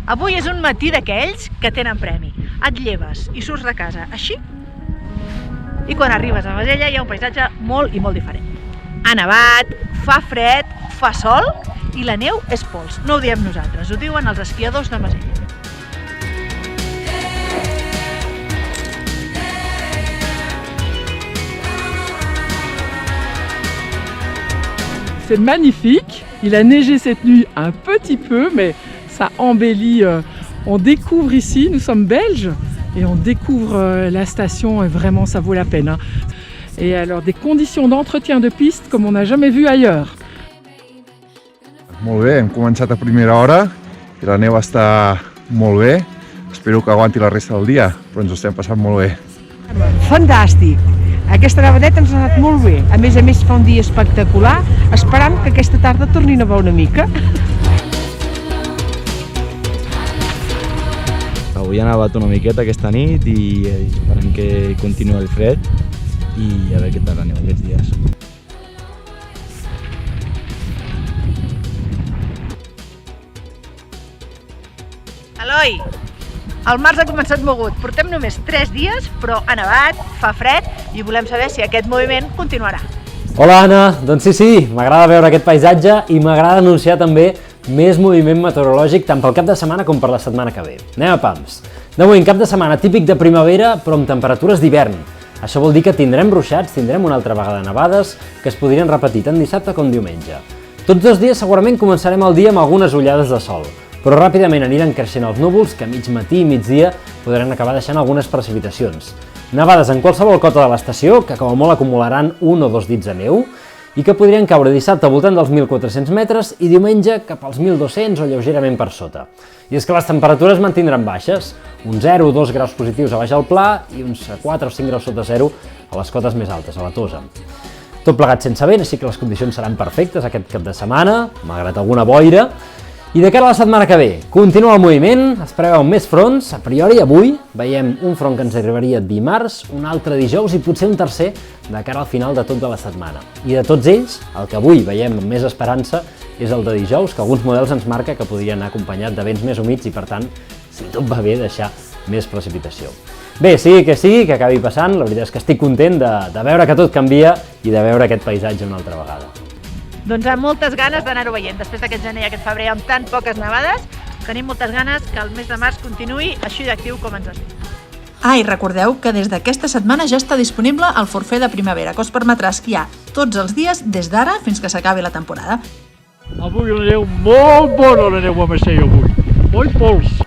Avui és un matí d'aquells que tenen premi. Et lleves i surts de casa així, i quan arribes a Bassella hi ha un paisatge molt i molt diferent. Ha nevat, fa fred, fa sol i la neu és pols. No ho diem nosaltres, ho diuen els esquiadors de Bassella. C'est magnifique, il a neigé cette nuit un petit peu, mais ça embellit, on découvre ici, nous sommes belges, et on découvre la station et vraiment ça vaut la peine. Hein. Et alors des conditions d'entretien de piste comme on n'a jamais vu ailleurs. Molt bé, hem començat a primera hora i la neu està molt bé. Espero que aguanti la resta del dia, però ens ho estem passant molt bé. Fantàstic! Aquesta nevadeta ens ha anat molt bé. A més fa un dia espectacular, esperant que aquesta tarda torni a nevar una mica. Avui ha nevat una miqueta aquesta nit i esperem que continuï el fred i a veure què tal la neu aquests dies. Eloi, el març ha començat mogut. Portem només 3 dies, però ha nevat, fa fred i volem saber si aquest moviment continuarà. Hola Anna, doncs sí, m'agrada veure aquest paisatge i m'agrada anunciar també més moviment meteorològic tant pel cap de setmana com per la setmana que ve. Anem a pams. De moment, cap de setmana típic de primavera, però amb temperatures d'hivern. Això vol dir que tindrem ruixats, tindrem una altra vegada nevades, que es podrien repetir tant dissabte com diumenge. Tots 2 dies segurament començarem el dia amb algunes ullades de sol, però ràpidament aniran creixent els núvols que a mig matí i migdia podran acabar deixant algunes precipitacions. Nevades en qualsevol cota de l'estació, que com a molt acumularan 1 o 2 dits de neu, i que podrien caure dissabte al voltant dels 1.400 metres i diumenge cap als 1.200 o lleugerament per sota. I és que les temperatures mantindran baixes, uns 0 o 2 graus positius a baix al pla i uns 4 o 5 graus sota 0 a les cotes més altes, a la Tosa. Tot plegat sense vent, així que les condicions seran perfectes aquest cap de setmana, malgrat alguna boira. I de cara a la setmana que ve, continua el moviment, es preveuen més fronts, a priori avui veiem un front que ens arribaria dimarts, un altre dijous i potser un tercer de cara al final de tota la setmana. I de tots ells, el que avui veiem amb més esperança és el de dijous, que alguns models ens marca que podria anar acompanyat de vents més humits i per tant, si tot va bé, deixar més precipitació. Bé, sigui, que acabi passant, la veritat és que estic content de veure que tot canvia i de veure aquest paisatge una altra vegada. Doncs amb moltes ganes d'anar-ho veient. Després d'aquest gener i aquest febrer amb tan poques nevades, tenim moltes ganes que el mes de març continuï així d'actiu com ens estem. I recordeu que des d'aquesta setmana ja està disponible el forfait de primavera, que us permetrà esquiar tots els dies des d'ara fins que s'acabi la temporada. Avui la neu molt bona, la neu a Massella avui. Molt pols.